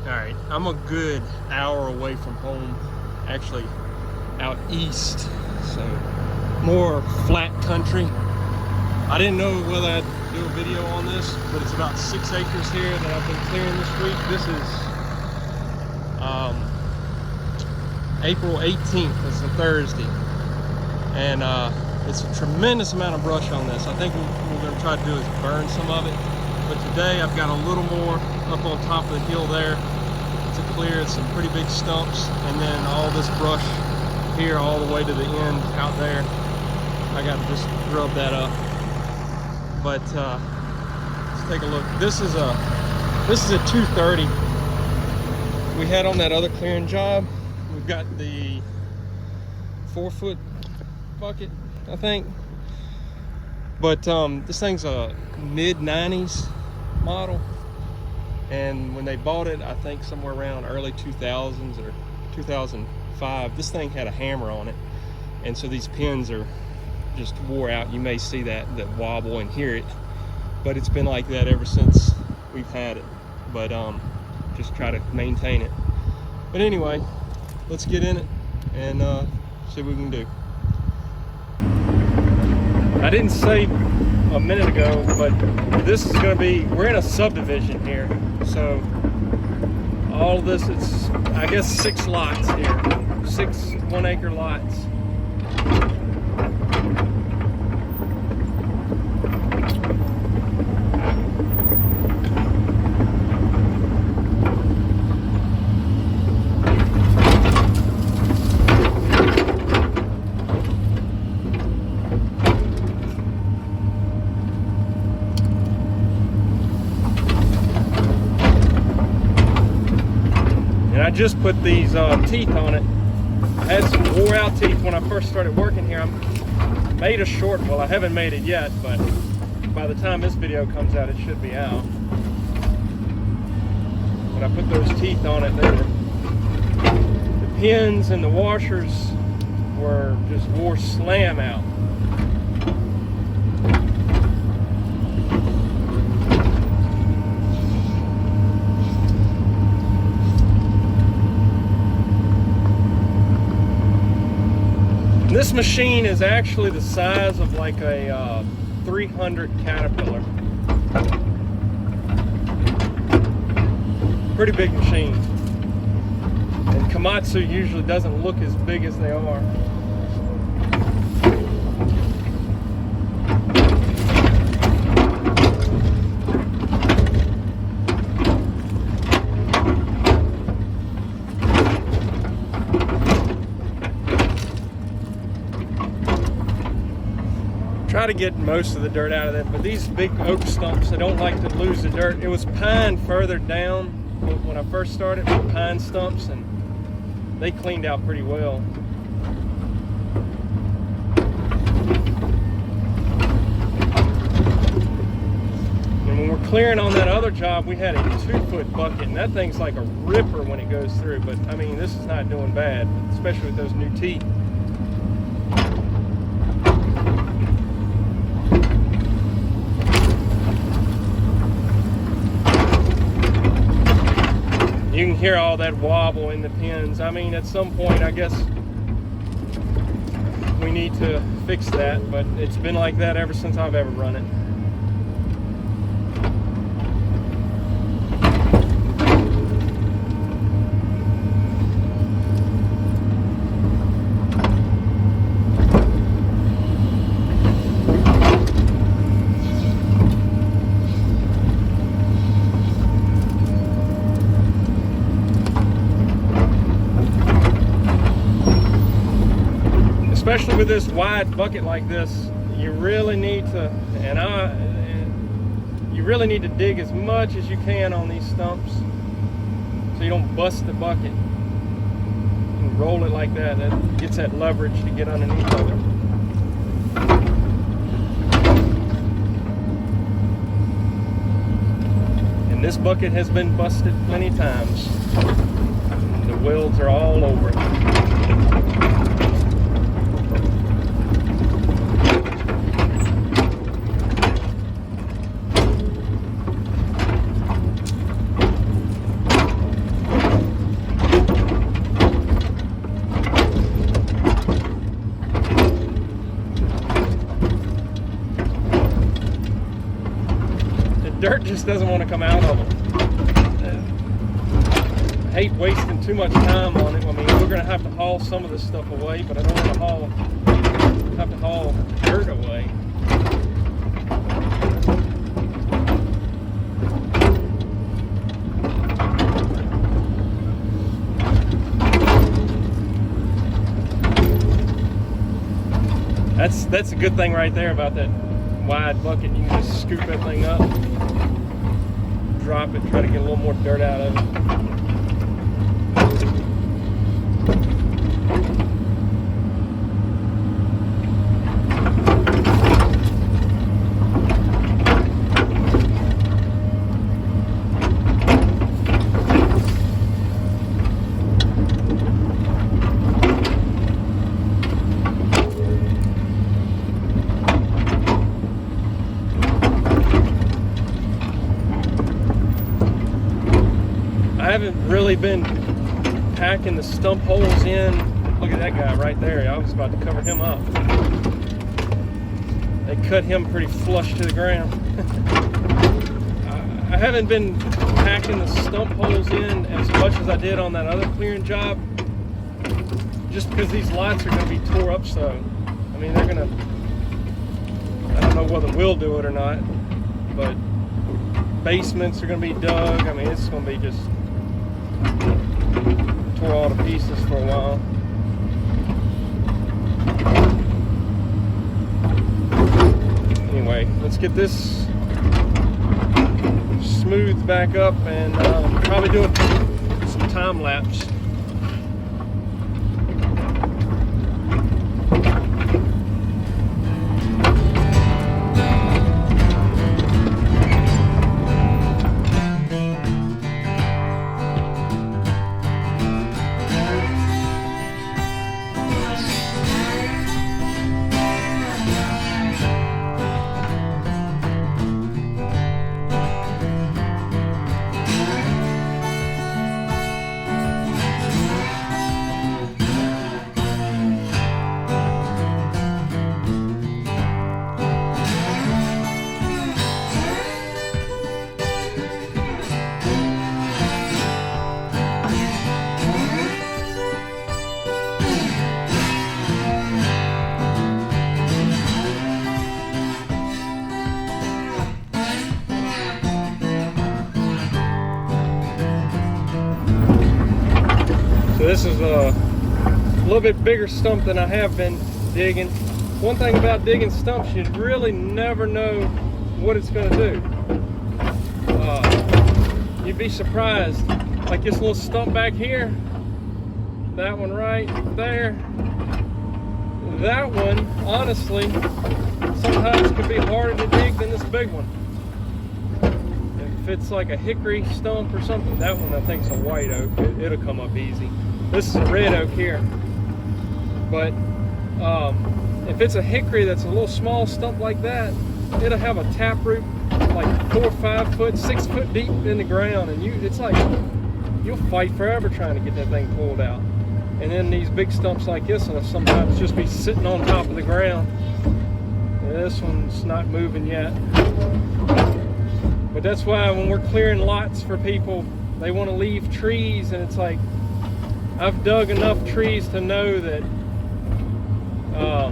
Alright, I'm a good hour away from home, actually out east, so more flat country. I didn't know whether I'd do a video on this, but it's about 6 acres here that I've been clearing this week. This is April 18th, it's a Thursday, and it's a tremendous amount of brush on this. I think what we're going to try to do is burn some of it, but today I've got a little more up on top of the hill there to clear. It's some pretty big stumps, and then all this brush here all the way to the end out there. I got to just rub that up. But let's take a look. This is a 230 we had on that other clearing job. We've got the 4-foot bucket, I think. But this thing's a mid-90s model. And when they bought it, I think somewhere around early 2000s or 2005, this thing had a hammer on it. And so these pins are just wore out. You may see that wobble and hear it. But it's been like that ever since we've had it. But just try to maintain it. But anyway, let's get in it and see what we can do. I didn't say a minute ago, but this is going to be, we're in a subdivision here, so all of this, it's I guess 6 lots here, 6 1-acre lots. I just put these teeth on it. I had some wore out teeth when I first started working here. I made a short, well, I haven't made it yet, but by the time this video comes out, it should be out. But I put those teeth on it. The pins and the washers were just wore slam out. This machine is actually the size of like a 300 Caterpillar. Pretty big machine. And Komatsu usually doesn't look as big as they are. Try to get most of the dirt out of it, but these big oak stumps, they don't like to lose the dirt. It was pine further down when I first started with pine stumps, and they cleaned out pretty well. And when we're clearing on that other job, we had a 2-foot bucket, and that thing's like a ripper when it goes through. But I mean, this is not doing bad, especially with those new teeth. You can hear all that wobble in the pins. I mean, at some point, I guess we need to fix that, but it's been like that ever since I've ever run it. Especially with this wide bucket like this, you really need to, you really need to dig as much as you can on these stumps so you don't bust the bucket. You can roll it like that. That gets that leverage to get underneath of it. And this bucket has been busted plenty times. The welds are all over it. dirt just doesn't want to come out of them. I hate wasting too much time on it. I mean, we're gonna have to haul some of this stuff away, but I don't want to have to haul dirt away. That's a good thing right there about that wide bucket. You can just scoop that thing up, drop it, try to get a little more dirt out of it. I haven't really been packing the stump holes in. Look at that guy right there. I was about to cover him up. They cut him pretty flush to the ground. I haven't been packing the stump holes in as much as I did on that other clearing job, just because these lots are going to be tore up so. I mean, they're going to, I don't know whether we'll do it or not, but basements are going to be dug. I mean, it's going to be just tore all to pieces for a while. Anyway, let's get this smoothed back up and probably do some time lapse. So this is a little bit bigger stump than I have been digging. One thing about digging stumps, you really never know what it's going to do. You'd be surprised. Like this little stump back here, that one right there, that one, honestly, sometimes could be harder to dig than this big one. If it's like a hickory stump or something, that one I think is a white oak. It'll come up easy. This is a red oak here. But if it's a hickory that's a little small stump like that, it'll have a taproot like 4 or 5 foot, 6 foot deep in the ground, and it's like you'll fight forever trying to get that thing pulled out. And then these big stumps like this will sometimes just be sitting on top of the ground. This one's not moving yet. But that's why when we're clearing lots for people, they want to leave trees, and it's like, I've dug enough trees to know that, I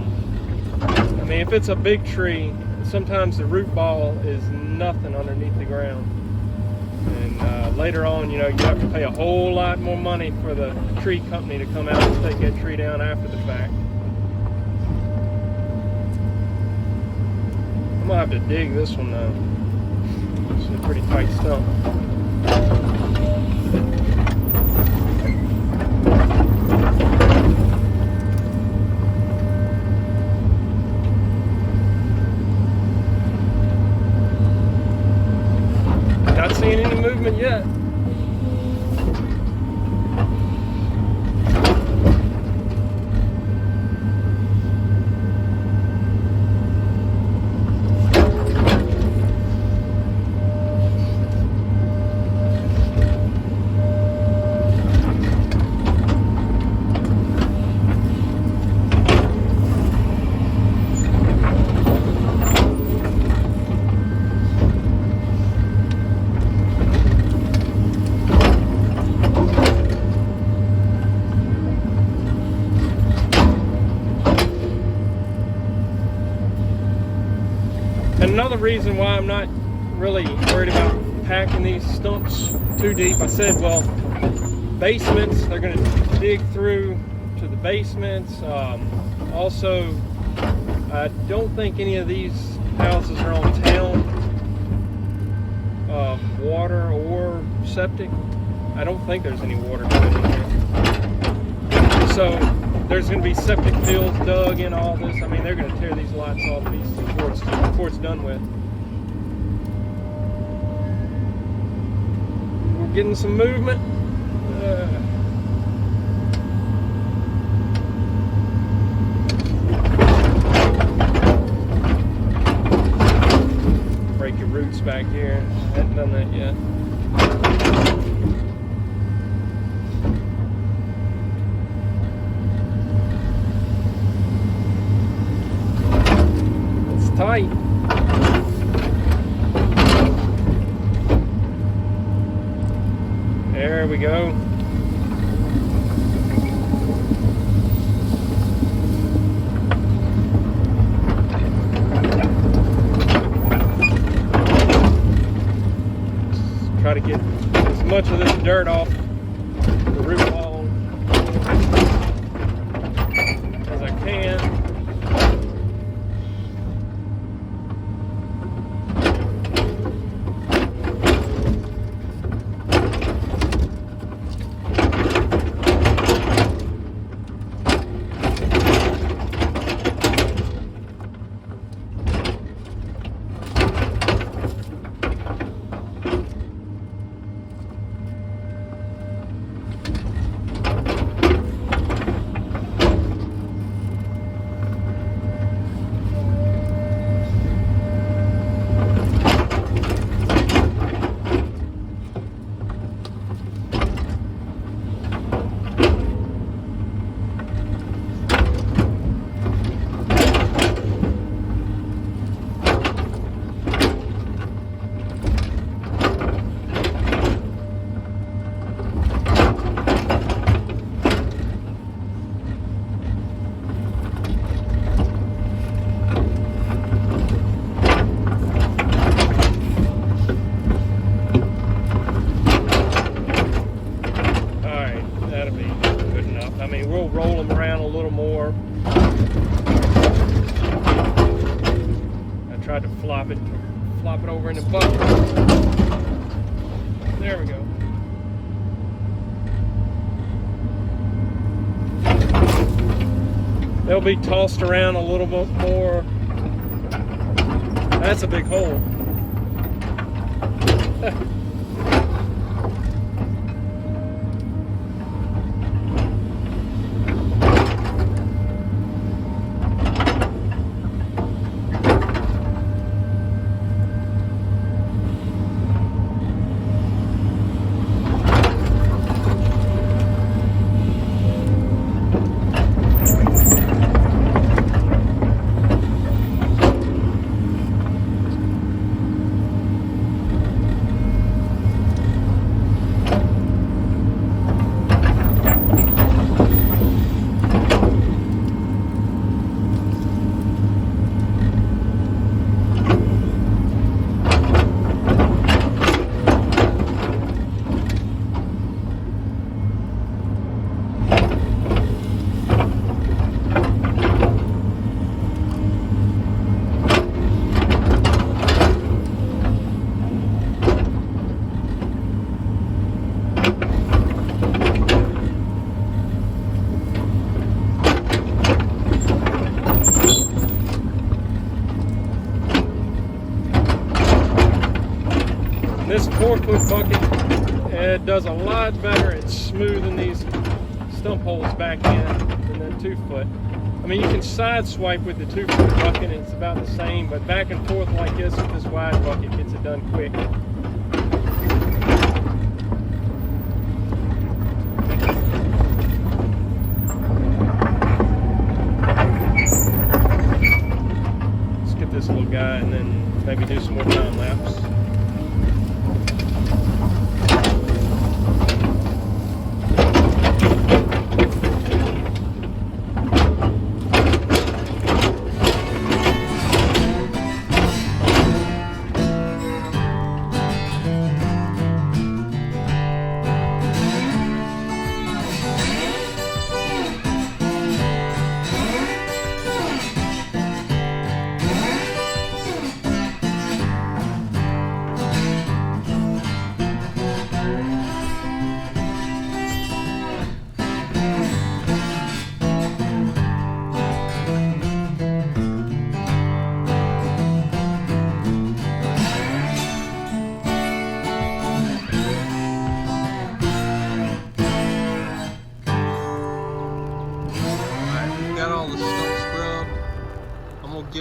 mean, if it's a big tree, sometimes the root ball is nothing underneath the ground. And later on, you know, you have to pay a whole lot more money for the tree company to come out and take that tree down after the fact. I'm gonna have to dig this one though. This is a pretty tight stump. Not seeing any movement yet. reason why I'm not really worried about packing these stumps too deep. I said, well, basements, they're going to dig through to the basements. Also, I don't think any of these houses are on town water or septic. I don't think there's any water coming in here. So there's going to be septic fields dug in all this. I mean, they're going to tear these lots off before it's done with. We're getting some movement. Break your roots back here. I haven't done that yet. It's tight. There we go. Try to get as much of this dirt off the root wall as I can. Tried to flop it over in the bucket. There we go. They'll be tossed around a little bit more. That's a big hole. This 4-foot bucket, it does a lot better at smoothing these stump holes back in than that 2-foot. I mean, you can side swipe with the 2-foot bucket and it's about the same, but back and forth like this with this wide bucket gets it done quick. Let's get this little guy and then maybe do some more time lapse.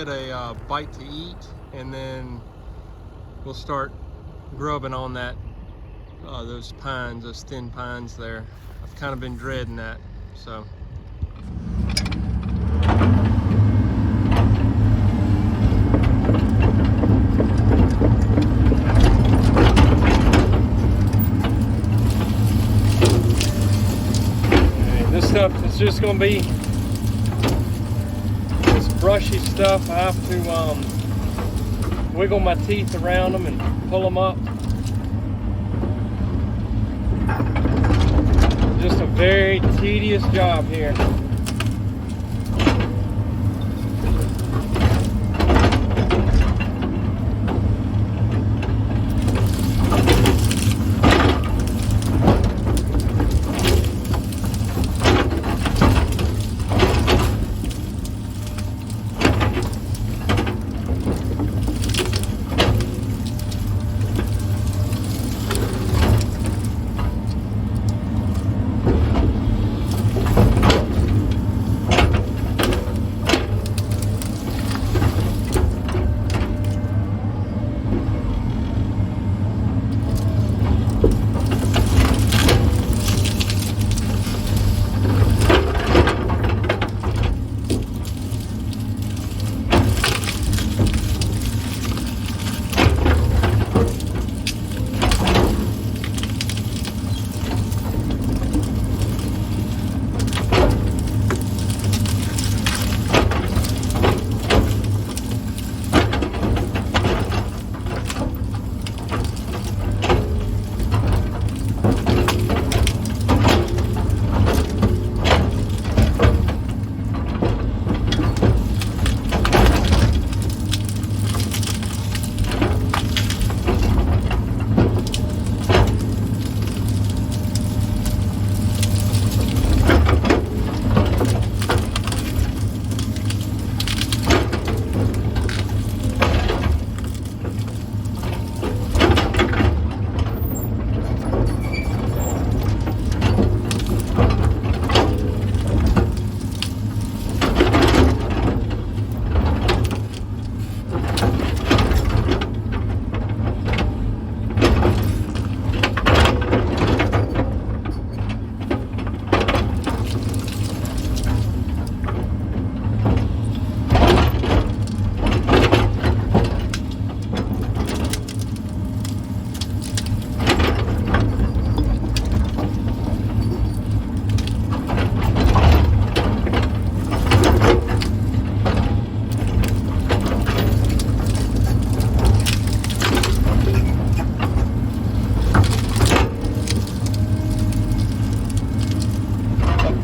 get a bite to eat, and then we'll start grubbing on that those pines, those thin pines there. I've kind of been dreading that, so. This stuff is just going to be this brushy stuff. I have to wiggle my teeth around them and pull them up. Just a very tedious job here.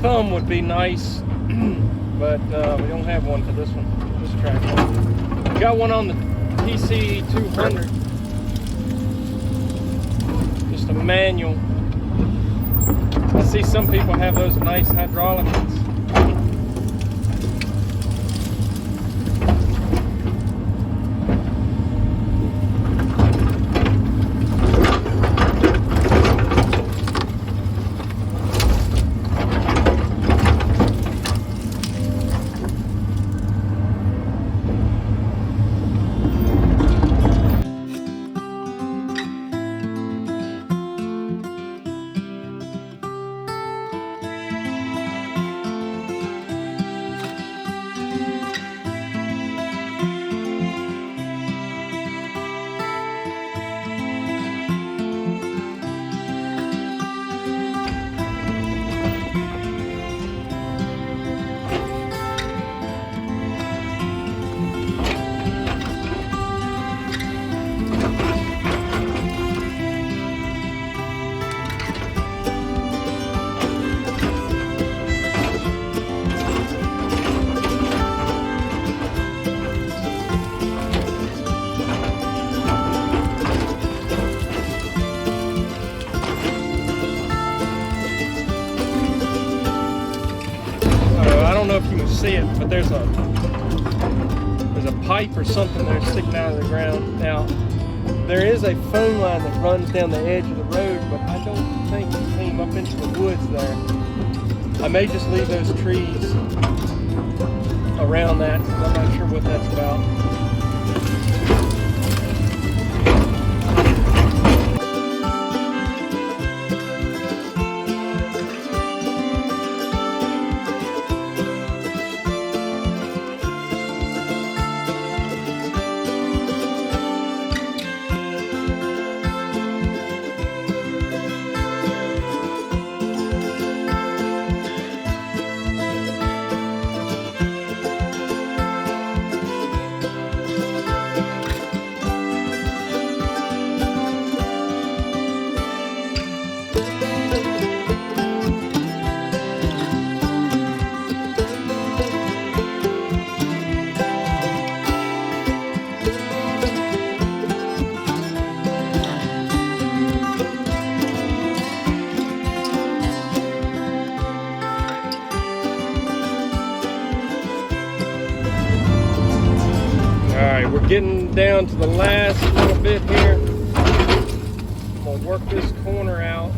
Thumb would be nice, but we don't have one for this one, this track. We got one on the TC 200, just a manual. I see some people have those nice hydraulic ones. If you can see it, but there's a pipe or something there sticking out of the ground. Now, there is a phone line that runs down the edge of the road, but I don't think it came up into the woods there. I may just leave those trees around that, because I'm not sure what that's about. Alright, we're getting down to the last little bit here. I'm going to work this corner out.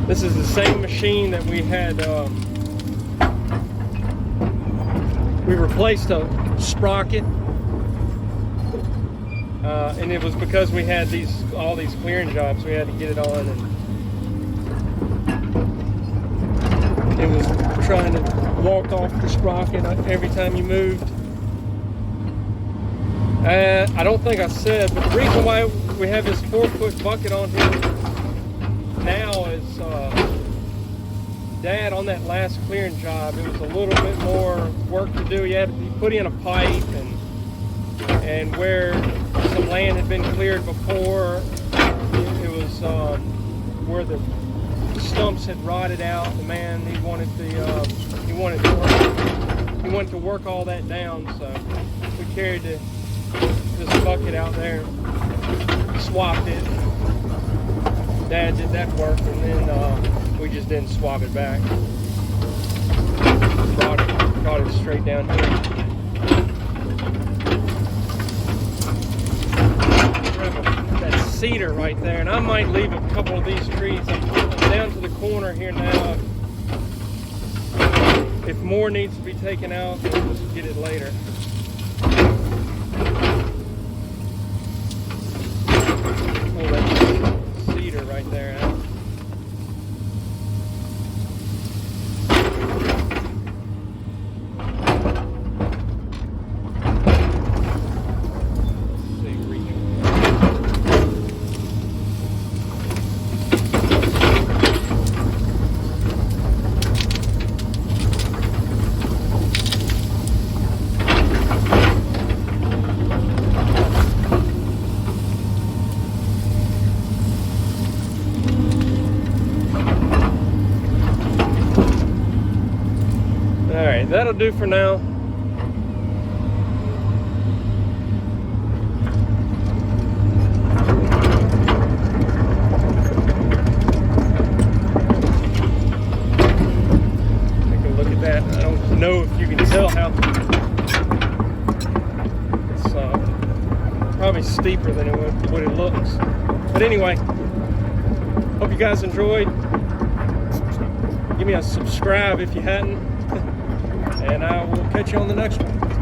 This is the same machine that we had, we replaced a sprocket, and it was because we had all these clearing jobs, we had to get it on, and it was trying to walk off the sprocket every time you moved. I don't think I said, but the reason why we have this 4-foot bucket on here now is Dad, on that last clearing job, it was a little bit more work to do. He put in a pipe, and where some land had been cleared before, it was where the stumps had rotted out. The man, he wanted to work all that down, so we carried this bucket out there, swapped it. Dad did that work, and then we just didn't swap it back. Brought it straight down here. That cedar right there, and I might leave a couple of these trees. I'm down to the corner here now. If more needs to be taken out, we'll just get it later. Pull that cedar right there out. Alright, that'll do for now. Take a look at that. I don't know if you can tell how it's probably steeper than what it looks. But anyway, hope you guys enjoyed. Give me a subscribe if you hadn't. And I will catch you on the next one.